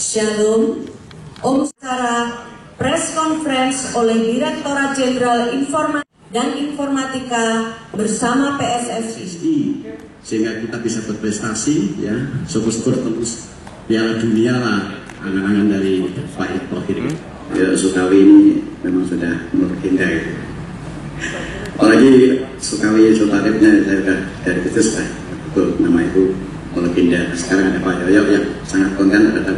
Shalom, Om secara press conference oleh Direktorat Jenderal Informasi dan Informatika bersama PSSI. Sehingga kita bisa berprestasi, ya, syukur-syukur terus Piala Dunia lah, angan-angan dari Pak Erick Thohir. Ya, Sukawi ini memang sudah menurut ya. Apalagi Sukawi Sultanipnya dari itu sudah betul nama itu legenda. Sekarang ada Pak Yoyo yang sangat konten terhadap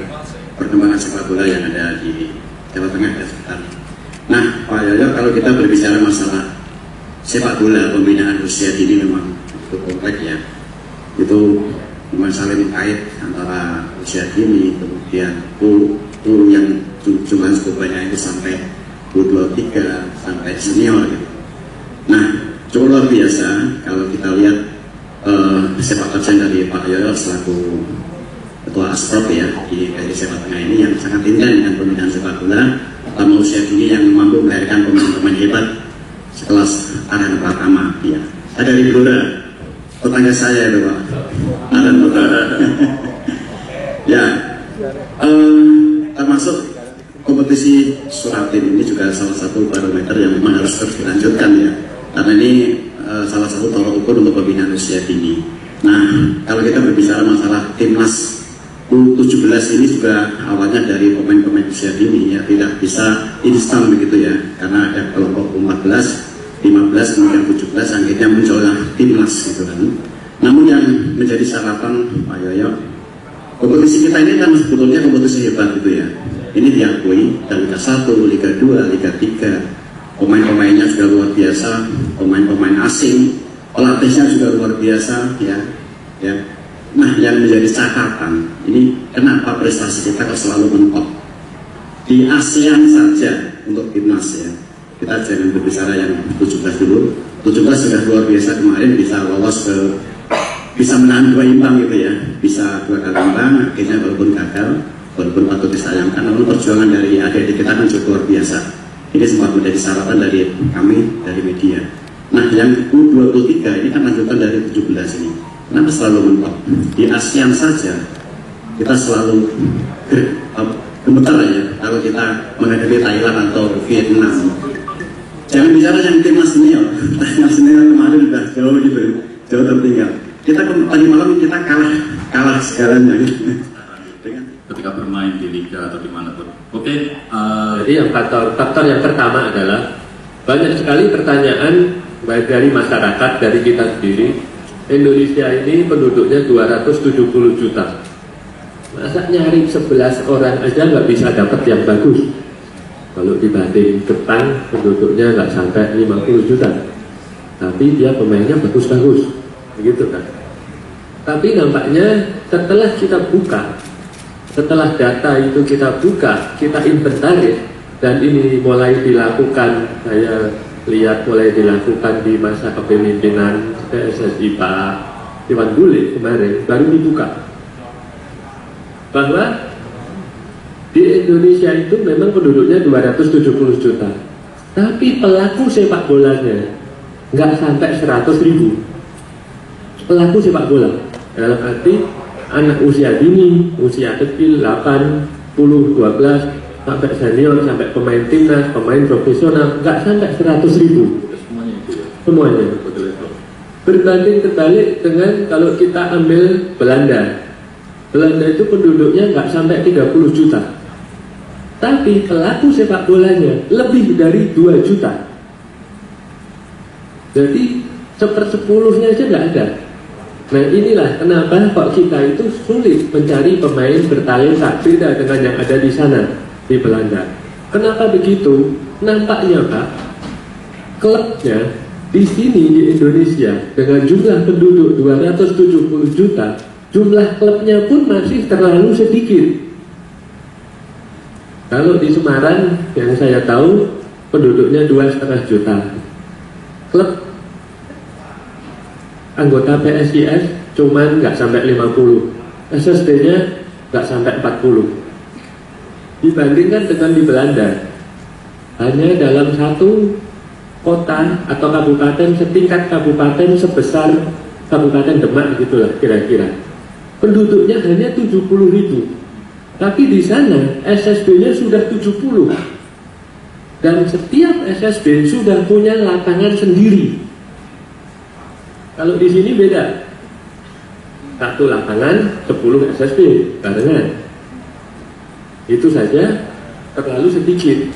perkembangan sepak bola yang ada di Jawa Tengah dan sekitar. Nah, Pak Yoyo, kalau kita berbicara masalah sepak bola pembinaan usia dini memang itu kompleks ya. Itu memang saling kait antara usia dini, kemudian U yang jumlah cukup banyak itu sampai U23 sampai senior gitu. Nah, cukup luar biasa kalau kita lihat sepak terjang dari Pak Yoyo selaku Ketua Asprop ya di Jawa Tengah ini yang sangat intent dengan pembinaan sepak bola terutama usia dini yang mampu melahirkan pemain-pemain hebat sekelas Aran Pratama ya. Ada di Blora, tetangga saya itu Pak Aran Pratama. Ya, termasuk kompetisi Suratin ini juga salah satu barometer yang memang harus terus dilanjutkan ya, karena ini salah satu tolak ukur untuk pembinaan usia dini. Nah, kalau kita berbicara masalah timnas U17 ini juga awalnya dari pemain-pemain usia dini ya, tidak bisa instan begitu ya, karena ada kelompok 14, 15, kemudian 17 akhirnya muncullah timnas gitu kan. Namun yang menjadi syaratan Pak Yoyo, kompetisi kita ini kan sebetulnya kompetisi hebat gitu ya. Ini diakui dari Liga 1, Liga 2, Liga 3, pemain-pemainnya juga luar biasa, pemain-pemain asing, pelatihnya juga luar biasa ya. Nah, yang menjadi catatan ini kenapa prestasi kita selalu mentok di ASEAN saja untuk timnas ya. Kita jangan berbicara yang 17 dulu. 17 sudah luar biasa kemarin bisa lolos ke, bisa menahan 2 imbang gitu ya, bisa 2 kali imbang, akhirnya walaupun gagal, walaupun patut disayangkan, namun perjuangan dari adik-adik kita kan cukup luar biasa. Ini sempat menjadi sarapan dari kami, dari media. Nah, yang U23 ini kan lanjutan dari 17 ini. Kenapa selalu mentok? Di ASEAN saja kita selalu gemetar ya kalau kita menghadapi Thailand atau Vietnam. Jangan bicara yang timnas senior. Timnas senior kemarin sudah jauh gitu, jauh tertinggal. Kita tadi malam kita kalah segalanya. Ketika bermain di liga atau dimanapun. Oke. Jadi yang faktor yang pertama adalah banyak sekali pertanyaan baik dari masyarakat, dari kita sendiri. Indonesia ini penduduknya 270 juta. Masa nyari 11 orang aja nggak bisa dapat yang bagus? Kalau dibanding Jepang penduduknya nggak sampai 50 juta, tapi dia pemainnya bagus-bagus, begitu kan? Tapi nampaknya setelah kita buka, setelah data itu kita buka, kita inventaris, dan ini mulai dilakukan, saya lihat mulai dilakukan di masa kepemimpinan PSSI Pak Iwan Bule kemarin, baru dibuka bahwa di Indonesia itu memang penduduknya 270 juta, tapi pelaku sepak bolanya nggak sampai 100.000 pelaku sepak bola, dalam arti anak usia dini, usia kecil 8, 10, 12 sampai senior, sampai pemain timnas, pemain profesional, nggak sampai 100.000 semuanya. Berbanding terbalik dengan kalau kita ambil Belanda. Belanda itu penduduknya nggak sampai 30 juta, tapi pelaku sepak bolanya lebih dari 2 juta. Jadi 1/10-nya aja nggak ada. Nah, inilah kenapa kok kita itu sulit mencari pemain bertalenta, beda dengan yang ada di sana di Belanda. Kenapa begitu? Nampaknya Pak, klubnya di sini di Indonesia dengan jumlah penduduk 270 juta, jumlah klubnya pun masih terlalu sedikit. Kalau di Semarang yang saya tahu penduduknya 2,5 juta. Klub anggota PSIS cuman nggak sampai 50, SSD-nya nggak sampai 40. Dibandingkan dengan di Belanda, hanya dalam satu kota atau kabupaten setingkat kabupaten sebesar Kabupaten Demak gitulah kira-kira, penduduknya hanya 70.000. Tapi di sana SSB-nya sudah 70. Dan setiap SSB sudah punya lapangan sendiri. Kalau di sini beda. Satu lapangan, 10 SSB barengan. Itu saja terlalu sedikit.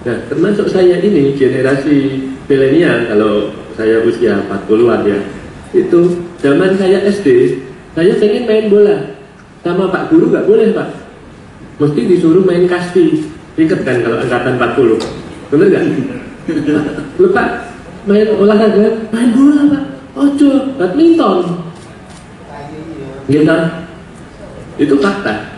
Nah, termasuk saya ini generasi milenial, kalau saya usia 40-an ya. Itu zaman saya SD, saya pengen main bola. Sama Pak Guru nggak boleh, Pak. Mesti disuruh main kasti. Ingat kan kalau angkatan 40? Bener nggak? Lupa main olahraga, main bola, Pak. Ojo, badminton. Gitu. Itu fakta.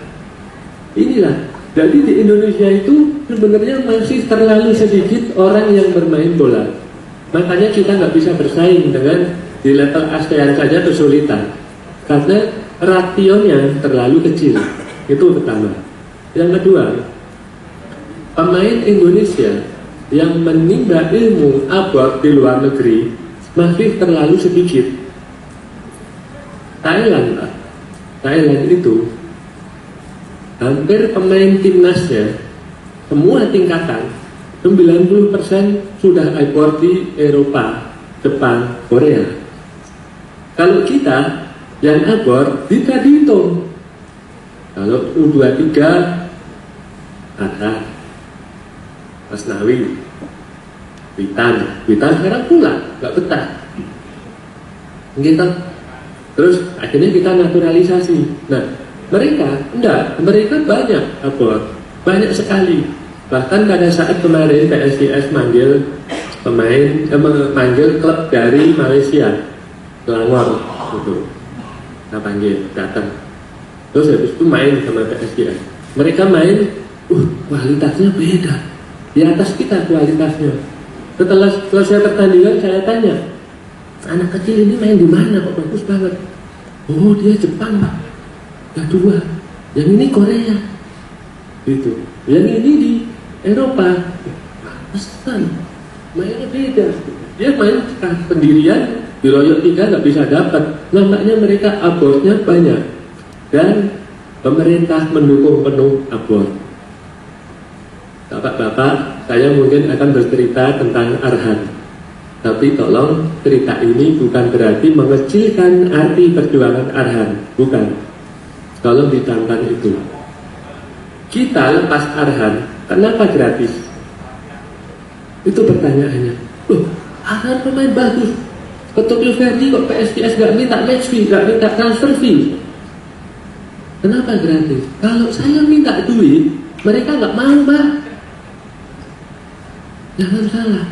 Inilah. Jadi di Indonesia itu sebenarnya masih terlalu sedikit orang yang bermain bola. Makanya kita nggak bisa bersaing dengan di level ASEAN saja kesulitan. Karena rasionya terlalu kecil. Itu pertama. Yang kedua, pemain Indonesia yang menimba ilmu abot di luar negeri masih terlalu sedikit. Thailand, Pak. Thailand itu hampir pemain timnasnya semua tingkatan 90% sudah ekspor di Eropa, Jepang, Korea. Kalau kita yang ekspor tidak dihitung. Kalau U23 ada Asnawi, Witan sekarang pulang, nggak betah. Gitu. Terus akhirnya kita naturalisasi. Nah, mereka banyak abor, banyak sekali. Bahkan pada saat kemarin PSIS manggil manggil klub dari Malaysia, Selangor, gitu. Kita panggil, datang. Terus habis itu main sama PSIS. Mereka main, kualitasnya beda. Di atas kita kualitasnya. Setelah selesai pertandingan saya tanya, anak kecil ini main di mana kok bagus banget? Oh, dia Jepang, Pak. Kedua, yang ini Korea. Gitu. Yang ini di Eropa. Pesan, mainnya beda. Dia main sendirian, di loyot 3 nggak bisa dapat. Nampaknya mereka abortnya banyak. Dan pemerintah mendukung penuh abort. Bapak-bapak, saya mungkin akan bercerita tentang Arhan. Tapi tolong cerita ini bukan berarti mengecilkan arti perjuangan Arhan. Bukan. Tolong ditangkan itu. Kita lepas Arhan, kenapa gratis? Itu pertanyaannya. Arhan pemain bagus. Ke Tokyo Verde kok PSIS gak minta match fee, gak minta transfer fee. Kenapa gratis? Kalau saya minta duit, mereka gak mau, Mbak. Jangan salah.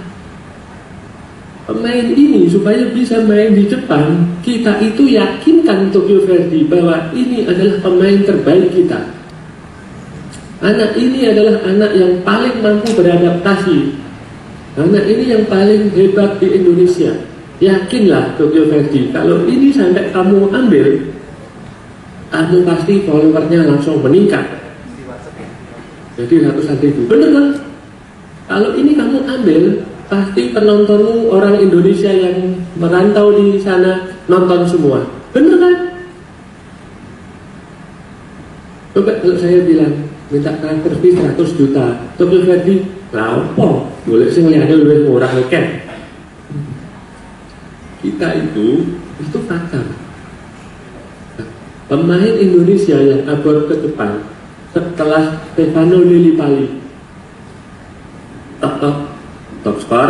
Pemain ini supaya bisa main di Jepang, kita itu yakinkan Tokyo Verde bahwa ini adalah pemain terbaik kita. Anak ini adalah anak yang paling mampu beradaptasi. Anak ini yang paling hebat di Indonesia. Yakinlah Tokyo Verde, kalau ini sampai kamu ambil, kamu pasti followernya langsung meningkat. Jadi ratusan ribu. Bener kan? Kalau ini kamu ambil, pasti penontonmu orang Indonesia yang merantau di sana nonton semua. Bener kan? Coba kalau saya bilang minta transfer fee 100 juta, Tokyo Verde, lapo, boleh sih ngeliatnya lebih murah kan? Kita itu fakta. Pemain Indonesia yang abor ke Jepang setelah Stefano Lillipali top skor,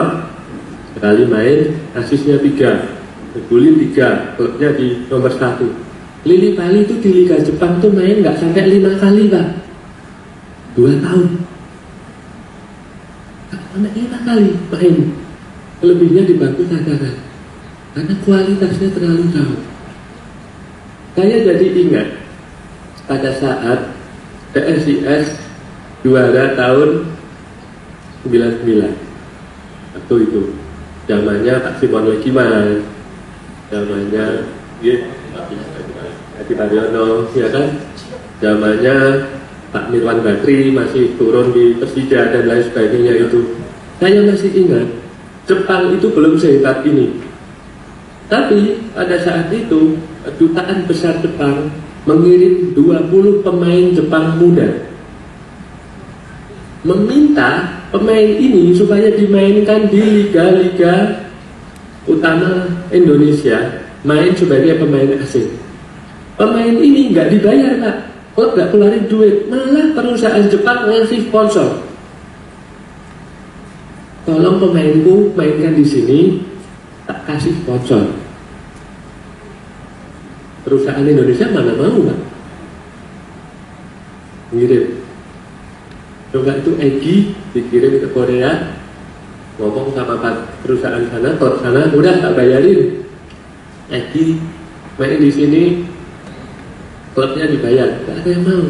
sekali main asisnya 3, golin 3, klubnya di nomor 1. Lillipali itu di Liga Jepang tuh main nggak sampai 5 kali, Pak. 2 tahun nggak sampai 5 kali main. Lebihnya di bangku cadangan karena kualitasnya terlalu jauh. Saya jadi ingat pada saat PSIS juara tahun 99. Waktu itu zamannya Pak Simon Legiman, zamannya Adi Pariono, ya kan? Zamannya Pak Mirwan Bakri masih turun di Persija dan lain sebagainya itu. Saya masih ingat, Jepang itu belum sehebat ini. Tapi pada saat itu Kedutaan Besar Jepang mengirim 20 pemain Jepang muda, meminta pemain ini supaya dimainkan di liga-liga utama Indonesia, main sebagai pemain asing. Pemain ini nggak dibayar, Pak. Klub nggak keluarin duit, malah perusahaan Jepang ngasih sponsor. Tolong pemainku mainkan di sini, tak kasih sponsor. Perusahaan Indonesia mana mau, Pak? Ngirim. Coba itu Egy dikirim ke Korea, ngomong sama perusahaan sana, klub sana, udah tak bayarin. Egy main di sini, klubnya dibayar, gak ada yang mau.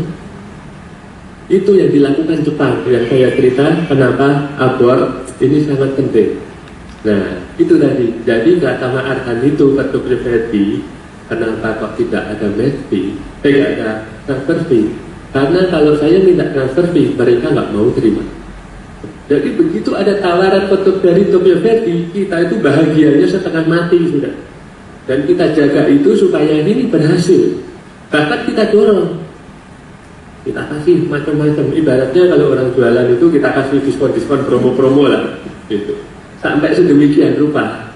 Itu yang dilakukan Jepang, yang saya cerita kenapa abort ini sangat penting. Nah, itu tadi. Jadi Pratama Arhan itu kartu pribadi, kenapa kok tidak ada match fee, tidak ada transfer fee? Karena kalau saya minta transfer fee, mereka nggak mau terima. Jadi begitu ada tawaran foto dari Tokyo Verdy, kita itu bahagianya setengah mati sudah. Dan kita jaga itu supaya ini berhasil. Bahkan kita dorong, kita kasih macam-macam. Ibaratnya kalau orang jualan itu kita kasih diskon-diskon, promo-promo lah, gitu. Sampai sedemikian rupa,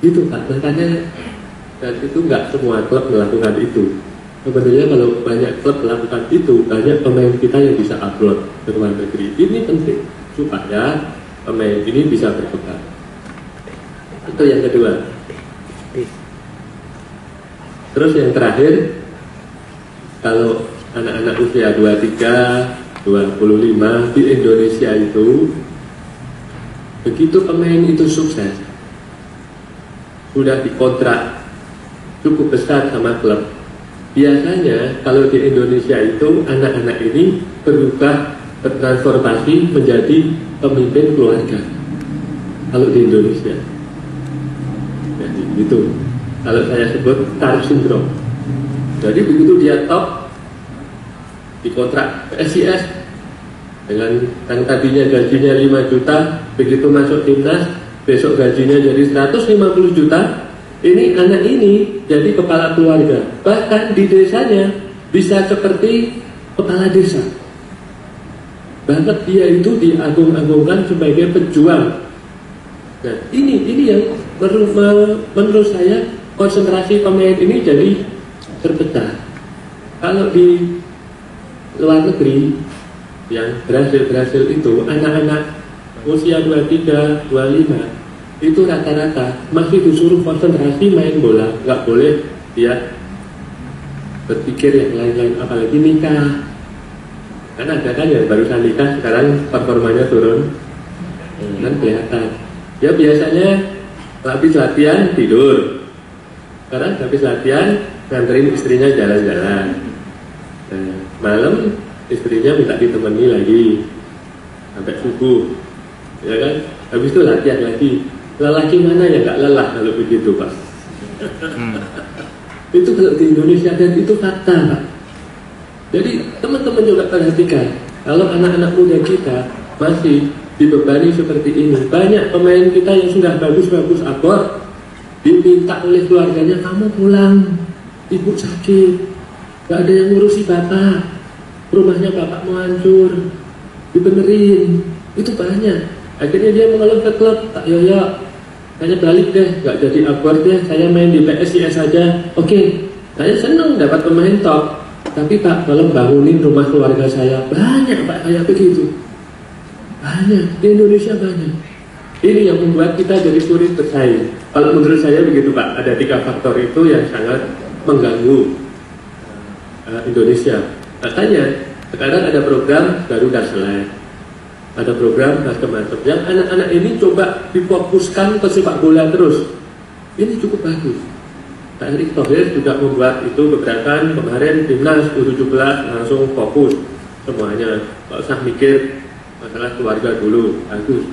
gitu Pak. Makanya dan itu nggak semua klub melakukan itu. Sebenarnya kalau banyak klub melakukan itu, banyak pemain kita yang bisa upload ke luar negeri. Ini penting supaya pemain ini bisa berkembang. Itu yang kedua. Terus yang terakhir, kalau anak-anak usia 23, 25 di Indonesia itu, begitu pemain itu sukses, sudah dikontrak cukup besar sama klub. Biasanya kalau di Indonesia itu anak-anak ini berubah, bertransformasi menjadi pemimpin keluarga. Kalau di Indonesia, jadi itu. Kalau saya sebut star syndrome. Jadi begitu dia top, dikontrak PSIS dengan yang tadinya gajinya 5 juta, begitu masuk timnas, besok gajinya jadi 150 juta. Ini anak ini jadi kepala keluarga. Bahkan di desanya bisa seperti kepala desa. Bahkan dia itu diagung-agungkan sebagai pejuang. Nah, ini yang menurut saya konsentrasi pemain ini jadi terpecah. Kalau di luar negeri yang berhasil itu anak-anak usia 23, 25 itu rata-rata masih disuruh konsentrasi main bola, nggak boleh dia berpikir yang lain-lain, apalagi nikah. Kan ada kan yang barusan nikah sekarang performanya turun, kan kelihatan. Ya biasanya habis latihan tidur, sekarang habis latihan nganterin istrinya jalan-jalan. Nah, malam istrinya minta ditemani lagi sampai subuh, ya kan? Habis itu latihan lagi. Lelaki mana yang nggak lelah kalau begitu, Pak? Itu kalau di Indonesia, dan itu fakta, Pak. Jadi teman-teman juga perhatikan, kalau anak-anak muda kita masih dibebani seperti ini, banyak pemain kita yang sudah bagus-bagus abort, diminta oleh keluarganya, kamu pulang, ibu sakit, nggak ada yang ngurusi bapak, rumahnya bapak mau hancur, dibenerin, itu banyak. Akhirnya dia mengeluh ke klub, tak yoyo, saya balik deh, nggak jadi abort deh, saya main di PSIS saja. Oke, saya senang dapat pemain top, tapi Pak, tolong bangunin rumah keluarga saya. Banyak Pak kayak begitu, banyak di Indonesia banyak. Ini yang membuat kita jadi sulit bersaing. Kalau menurut saya begitu Pak, ada 3 faktor itu yang sangat mengganggu Indonesia. Makanya sekarang ada program Garuda Select, ada program macam-macam yang anak-anak ini coba difokuskan ke sepak bola terus. Ini cukup bagus. Pak Erick Thohir juga membuat itu beberapa kemarin timnas U17 langsung fokus semuanya. Nggak usah mikir masalah keluarga dulu, bagus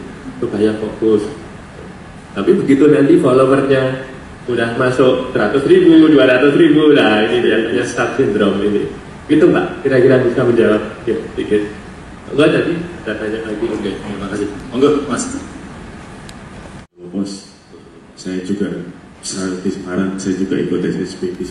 supaya fokus. Tapi begitu nanti followernya sudah masuk 100.000, 200.000, nah ini biasanya star syndrome ini. Gitu Pak, kira-kira bisa menjawab ya, sedikit. Enggak tadi, saya tanya lagi. Oke, terima kasih. Monggo, Mas. Bos, saya juga secara Semarang, saya juga ikut SSB di